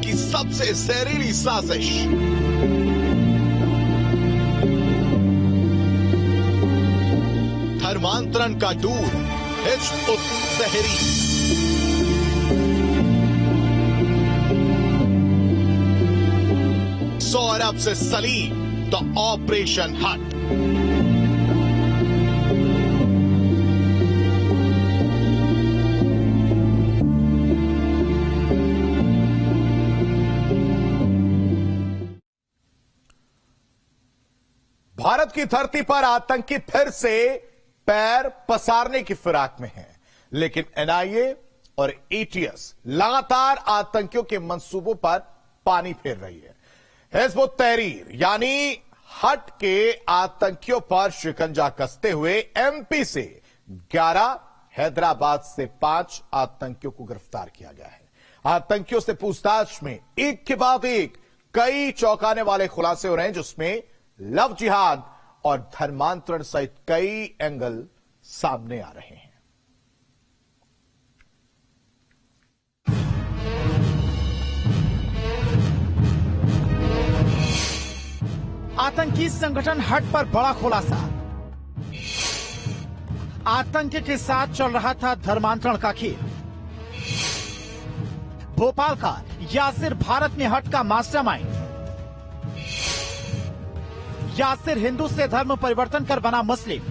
की सबसे जहरीली साजिश। धर्मांतरण का दूर हिज्ब उत तहरीर। सौ अरब से सलीम तो ऑपरेशन हट। भारत की धरती पर आतंकी फिर से पैर पसारने की फिराक में हैं, लेकिन एनआईए और एटीएस लगातार आतंकियों के मंसूबों पर पानी फेर रही है। हिज्ब उत तहरीर यानी हट के आतंकियों पर शिकंजा कसते हुए एमपी से 11, हैदराबाद से 5 आतंकियों को गिरफ्तार किया गया है। आतंकियों से पूछताछ में एक के बाद एक कई चौंकाने वाले खुलासे हो रहे हैं, जिसमें लव जिहाद और धर्मांतरण सहित कई एंगल सामने आ रहे हैं। आतंकी संगठन हट पर बड़ा खुलासा। आतंक के साथ चल रहा था धर्मांतरण का खेल। भोपाल का यासिर भारत में हट का मास्टरमाइंड। यासिर हिंदू से धर्म परिवर्तन कर बना मुस्लिम।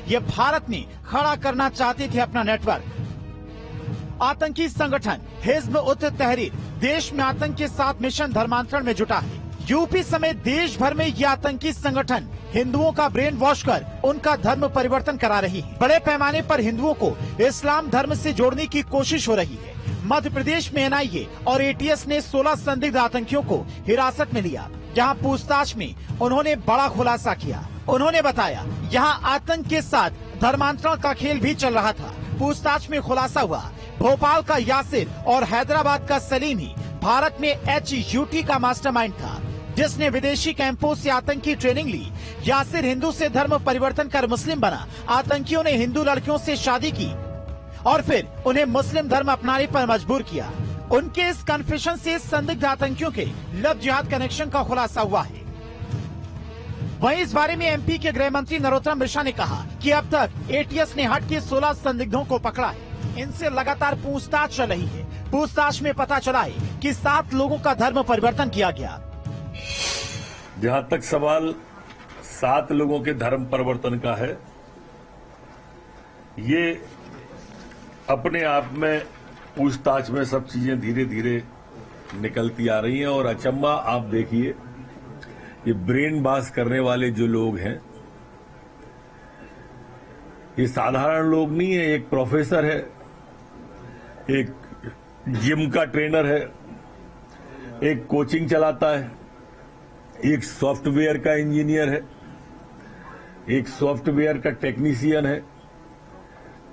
ये भारत में खड़ा करना चाहते थे अपना नेटवर्क। आतंकी संगठन हिज्ब उत तहरीर देश में आतंक के साथ मिशन धर्मांतरण में जुटा है। यूपी समेत देश भर में ये आतंकी संगठन हिंदुओं का ब्रेन वॉश कर उनका धर्म परिवर्तन करा रही है। बड़े पैमाने पर हिंदुओं को इस्लाम धर्म से जोड़ने की कोशिश हो रही है। मध्य प्रदेश में एनआईए और एटीएस ने 16 संदिग्ध आतंकियों को हिरासत में लिया, जहां पूछताछ में उन्होंने बड़ा खुलासा किया। उन्होंने बताया यहां आतंक के साथ धर्मांतरण का खेल भी चल रहा था। पूछताछ में खुलासा हुआ भोपाल का यासिर और हैदराबाद का सलीम ही भारत में HUT का मास्टरमाइंड था, जिसने विदेशी कैंपों से आतंकी ट्रेनिंग ली। यासिर हिंदू से धर्म परिवर्तन कर मुस्लिम बना। आतंकियों ने हिंदू लड़कियों से शादी की और फिर उन्हें मुस्लिम धर्म अपनाने पर मजबूर किया। उनके इस कन्फेशन से संदिग्ध आतंकियों के लव जिहाद कनेक्शन का खुलासा हुआ है। वहीं इस बारे में एमपी के गृह मंत्री नरोत्तम मिश्रा ने कहा कि अब तक एटीएस ने हट के 16 संदिग्धों को पकड़ा है। इनसे लगातार पूछताछ चल रही है। पूछताछ में पता चला है कि 7 लोगों का धर्म परिवर्तन किया गया। जहां तक सवाल 7 लोगों के धर्म परिवर्तन का है, ये अपने आप में पूछताछ में सब चीजें धीरे धीरे निकलती आ रही हैं। और अचंबा आप देखिए, ये ब्रेन वॉश करने वाले जो लोग हैं, ये साधारण लोग नहीं है। एक प्रोफेसर है, एक जिम का ट्रेनर है, एक कोचिंग चलाता है, एक सॉफ्टवेयर का इंजीनियर है, एक सॉफ्टवेयर का टेक्नीशियन है।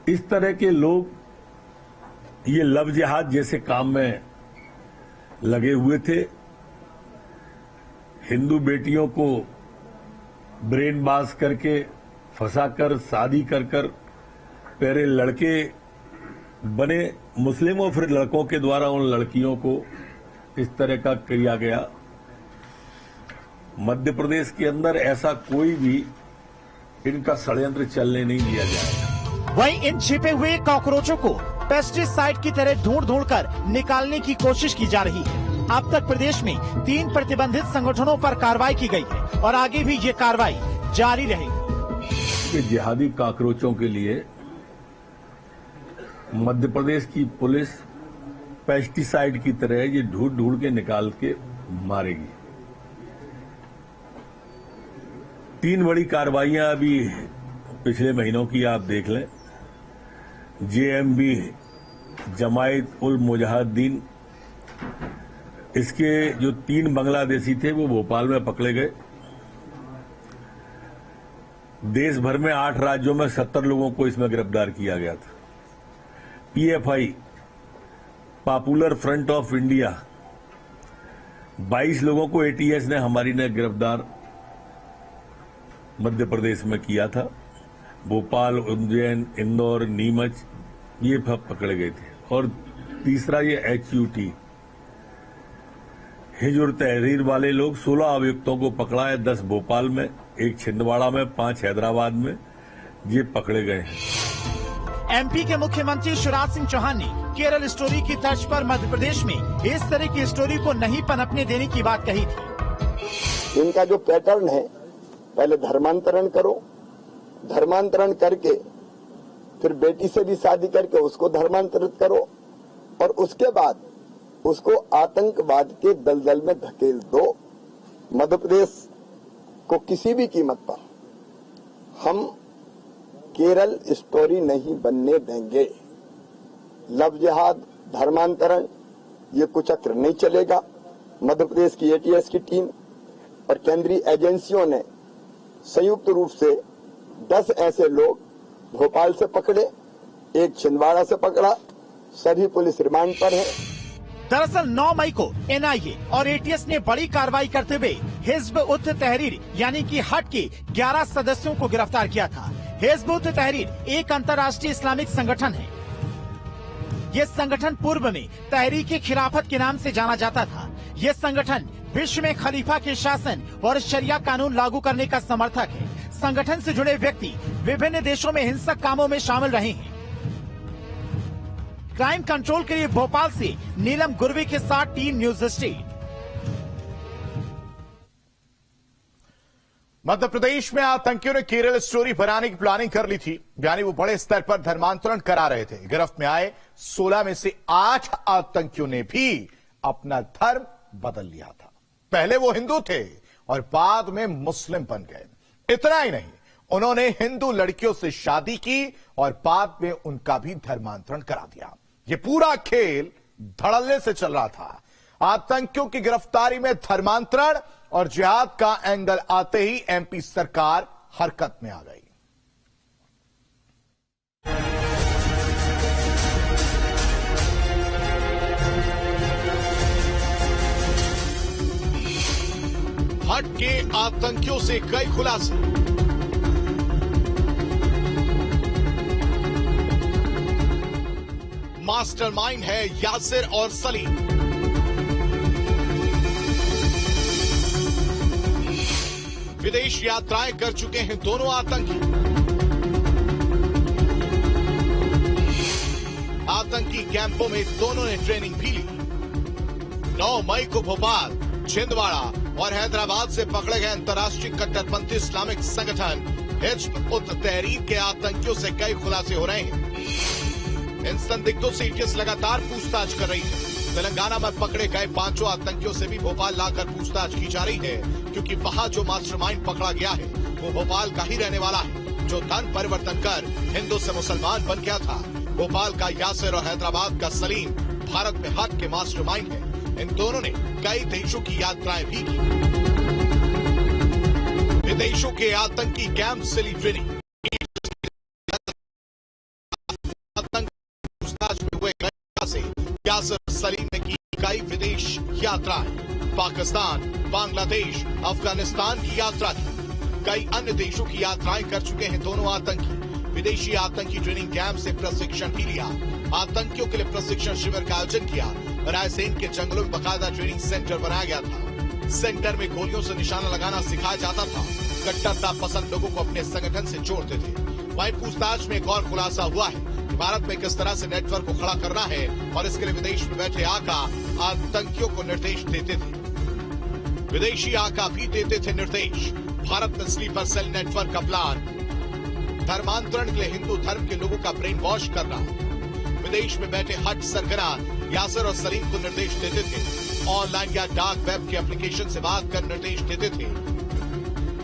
इस तरह के लोग ये लव जिहाद जैसे काम में लगे हुए थे। हिंदू बेटियों को ब्रेन वॉश करके फंसाकर शादी कर पहले लड़के बने मुस्लिम और फिर लड़कों के द्वारा उन लड़कियों को इस तरह का किया गया। मध्य प्रदेश के अंदर ऐसा कोई भी इनका षड्यंत्र चलने नहीं दिया जाएगा। वहीं इन छिपे हुए कॉकरोचों को पेस्टिसाइड की तरह ढूंढ कर निकालने की कोशिश की जा रही है। अब तक प्रदेश में 3 प्रतिबंधित संगठनों पर कार्रवाई की गई है और आगे भी ये कार्रवाई जारी रहेगी। जिहादी कॉकरोचों के लिए मध्य प्रदेश की पुलिस पेस्टिसाइड की तरह ये ढूंढ के निकाल के मारेगी। 3 बड़ी कार्रवाइयां अभी पिछले महीनों की आप देख लें। JMB जमायत उल मुजाहिदीन, इसके जो 3 बांग्लादेशी थे वो भोपाल में पकड़े गए। देश भर में 8 राज्यों में 70 लोगों को इसमें गिरफ्तार किया गया था। PFI popular front of India 22 लोगों को ATS ने हमारी ने गिरफ्तार मध्य प्रदेश में किया था। भोपाल, उज्जैन, इंदौर, नीमच ये पकड़े गए थे। और तीसरा ये HUT हिजर तहरीर वाले लोग 16 अभियुक्तों को पकड़ा है, 10 भोपाल में, 1 छिंदवाड़ा में, 5 हैदराबाद में, ये पकड़े गए हैं। एमपी के मुख्यमंत्री शिवराज सिंह चौहान ने केरल स्टोरी की तर्ज पर मध्य प्रदेश में इस तरह की स्टोरी को नहीं पनपने देने की बात कही थी। इनका जो पैटर्न है, पहले धर्मांतरण करो, धर्मांतरण करके फिर बेटी से भी शादी करके उसको धर्मांतरित करो और उसके बाद उसको आतंकवाद के दलदल में धकेल दो। मध्य प्रदेश को किसी भी कीमत पर हम केरल स्टोरी नहीं बनने देंगे। लव जिहाद, धर्मांतरण, ये कुचक्र नहीं चलेगा। मध्य प्रदेश की एटीएस की टीम और केंद्रीय एजेंसियों ने संयुक्त रूप से 10 ऐसे लोग भोपाल से पकड़े, 1 छिंदवाड़ा से पकड़ा, सभी पुलिस रिमांड पर है। दरअसल 9 मई को एनआईए और एटीएस ने बड़ी कार्रवाई करते हुए हिज्ब उत तहरीर यानी कि हट के 11 सदस्यों को गिरफ्तार किया था। हिज्ब उत तहरीर एक अंतर्राष्ट्रीय इस्लामिक संगठन है। ये संगठन पूर्व में तहरीक खिलाफत के नाम से जाना जाता था। ये संगठन विश्व में खलीफा के शासन और शरिया कानून लागू करने का समर्थक है। संगठन से जुड़े व्यक्ति विभिन्न देशों में हिंसक कामों में शामिल रहे हैं। क्राइम कंट्रोल के लिए भोपाल से नीलम गुरवी के साथ team news state. Madhya Pradesh में आतंकियों ने केरल स्टोरी बनाने की प्लानिंग कर ली थी, यानी वो बड़े स्तर पर धर्मांतरण करा रहे थे। गिरफ्त में आए 16 में से 8 आतंकियों ने भी अपना धर्म बदल लिया था। पहले वो हिंदू थे और बाद में मुस्लिम बन गए। इतना ही नहीं, उन्होंने हिंदू लड़कियों से शादी की और बाद में उनका भी धर्मांतरण करा दिया। ये पूरा खेल धड़ल्ले से चल रहा था। आतंकियों की गिरफ्तारी में धर्मांतरण और जिहाद का एंगल आते ही एमपी सरकार हरकत में आ गई। हट के आतंकियों से कई खुलासे। मास्टरमाइंड है यासिर और सलीम। विदेश यात्राएं कर चुके हैं दोनों आतंकी। आतंकी कैंपों में दोनों ने ट्रेनिंग भी ली। 9 मई को भोपाल, छिंदवाड़ा और हैदराबाद से पकड़े गए अंतर्राष्ट्रीय कट्टरपंथी इस्लामिक संगठन हिज्ब उत तहरीर के आतंकियों से कई खुलासे हो रहे हैं। इन संदिग्धों से एटीएस लगातार पूछताछ कर रही है। तेलंगाना में पकड़े गए 5 आतंकियों से भी भोपाल लाकर पूछताछ की जा रही है, क्योंकि वहां जो मास्टरमाइंड पकड़ा गया है वो भोपाल का ही रहने वाला है, जो धर्म परिवर्तन कर हिंदू से मुसलमान बन गया था। भोपाल का यासिर और हैदराबाद का सलीम भारत में हट के मास्टरमाइंड है। इन दोनों ने कई देशों की यात्राएं भी की। विदेशों के आतंकी कैंप से ली ट्रेनिंग। पूछताछ में हुए से यासिर सलीम ने की कई विदेश यात्राएं। पाकिस्तान, बांग्लादेश, अफगानिस्तान की यात्रा की। कई अन्य देशों की यात्राएं कर चुके हैं दोनों आतंकी। विदेशी आतंकी ट्रेनिंग कैंप से प्रशिक्षण भी लिया। आतंकियों के लिए प्रशिक्षण शिविर का आयोजन किया। रायसेन के जंगलों में बाकायदा ट्रेनिंग सेंटर बनाया गया था। सेंटर में गोलियों से निशाना लगाना सिखाया जाता था। कट्टरता पसंद लोगों को अपने संगठन से जोड़ते थे। वहीं पूछताछ में एक और खुलासा हुआ है कि भारत में किस तरह से नेटवर्क को खड़ा करना है और इसके लिए विदेश में बैठे आका आतंकियों को निर्देश देते थे। विदेशी आका भी देते थे निर्देश। भारत में स्लीपर सेल नेटवर्क का प्लान, धर्मांतरण के लिए हिंदू धर्म के लोगों का ब्रेन वॉश करना। विदेश में बैठे हट सरगना यासिर और सलीम को निर्देश देते थे। ऑनलाइन या डार्क वेब के एप्लीकेशन से बात कर निर्देश देते थे।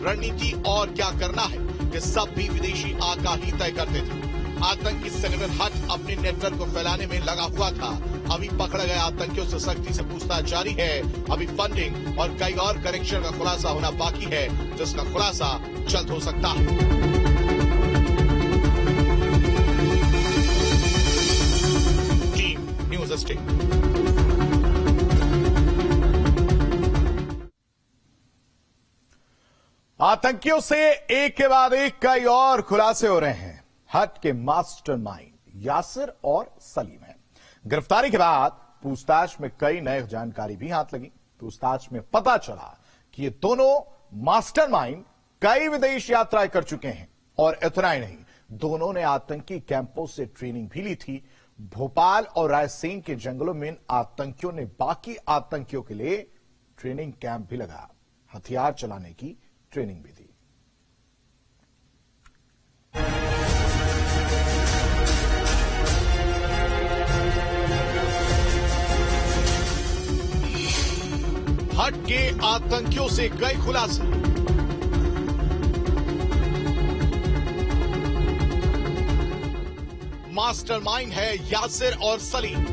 रणनीति और क्या करना है ये सब भी विदेशी आका ही तय करते थे। आतंकी संगठन हट अपने नेटवर्क को फैलाने में लगा हुआ था। अभी पकड़े गए आतंकियों से सख्ती से पूछताछ जारी है। अभी फंडिंग और कई और कनेक्शन का खुलासा होना बाकी है, जिसका खुलासा जल्द हो सकता है। Team news state. आतंकियों से एक के बाद एक कई और खुलासे हो रहे हैं। हट के मास्टरमाइंड यासिर और सलीम हैं। गिरफ्तारी के बाद पूछताछ में कई नई जानकारी भी हाथ लगी। पूछताछ में पता चला कि ये दोनों मास्टरमाइंड कई विदेश यात्राएं कर चुके हैं और इतना ही नहीं, दोनों ने आतंकी कैंपों से ट्रेनिंग भी ली थी। भोपाल और रायसेन के जंगलों में इन आतंकियों ने बाकी आतंकियों के लिए ट्रेनिंग कैंप भी लगाया, हथियार चलाने की ट्रेनिंग भी दी। हट के आतंकियों से कई खुलासे। मास्टरमाइंड है यासिर और सलीम।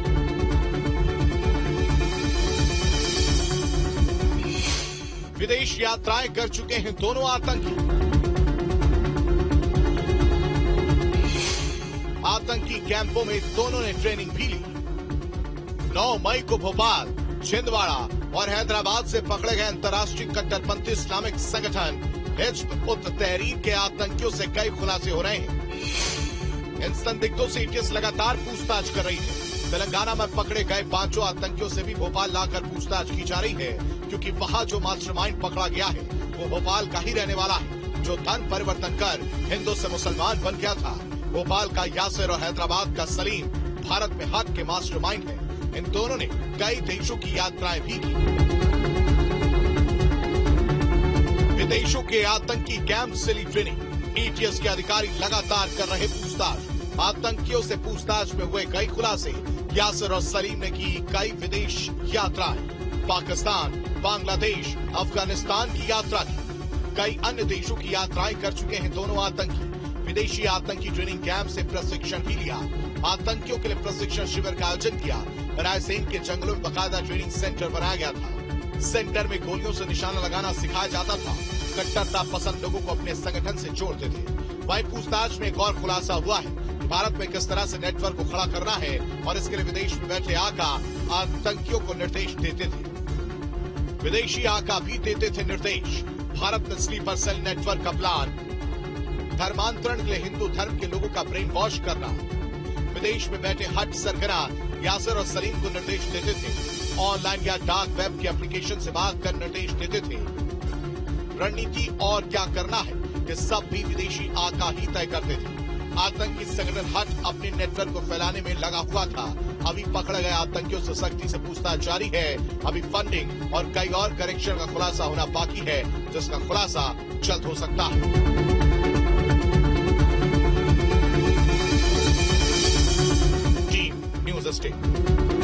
विदेश यात्राएं कर चुके हैं दोनों आतंकी। आतंकी कैंपों में दोनों ने ट्रेनिंग भी ली। 9 मई को भोपाल, छिंदवाड़ा और हैदराबाद से पकड़े गए अंतर्राष्ट्रीय कट्टरपंथी इस्लामिक संगठन हिज्ब उत तहरीर के आतंकियों से कई खुलासे हो रहे हैं। इन संदिग्धों से एटीएस लगातार पूछताछ कर रही है। तेलंगाना में पकड़े गए 5 आतंकियों से भी भोपाल लाकर पूछताछ की जा रही है, क्योंकि वहां जो मास्टरमाइंड पकड़ा गया है वो भोपाल का ही रहने वाला है, जो धर्म परिवर्तन कर हिंदू से मुसलमान बन गया था। भोपाल का यासिर और हैदराबाद का सलीम भारत में हक के मास्टरमाइंड है। इन दोनों ने कई देशों की यात्राएं भी की। विदेशों के आतंकी कैंप से ली ट्रेनिंग। एटीएस के अधिकारी लगातार कर रहे पूछताछ। आतंकियों से पूछताछ में हुए कई खुलासे। यासिर और सलीम ने की कई विदेश यात्राएं। पाकिस्तान, बांग्लादेश, अफगानिस्तान की यात्रा की। कई अन्य देशों की यात्राएं कर चुके हैं दोनों आतंकी। विदेशी आतंकी ट्रेनिंग कैंप से प्रशिक्षण भी लिया। आतंकियों के लिए प्रशिक्षण शिविर का आयोजन किया। रायसेन के जंगलों में बाकायदा ट्रेनिंग सेंटर बनाया गया था। सेंटर में गोलियों से निशाना लगाना सिखाया जाता था। कट्टरता पसंद लोगों को अपने संगठन से जोड़ते थे। वहीं पूछताछ में एक और खुलासा हुआ है कि भारत में किस तरह से नेटवर्क को खड़ा करना है और इसके लिए विदेश में बैठे आका आतंकियों को निर्देश देते थे। विदेशी आका भी देते थे निर्देश। भारत में स्लीपर सेल नेटवर्क का प्लान, धर्मांतरण के लिए हिंदू धर्म के लोगों का ब्रेन वॉश करना। विदेश में बैठे हट सरगना यासिर और सलीम को निर्देश देते थे। ऑनलाइन या डार्क वेब के एप्लीकेशन से बात कर निर्देश देते थे। रणनीति और क्या करना है ये सब भी विदेशी आका ही तय करते थे। आतंकी संगठन हट अपने नेटवर्क को फैलाने में लगा हुआ था। अभी पकड़े गए आतंकियों से सख्ती से पूछताछ जारी है। अभी फंडिंग और कई और करेक्शन का खुलासा होना बाकी है, जिसका खुलासा जल्द हो सकता है। Team news state.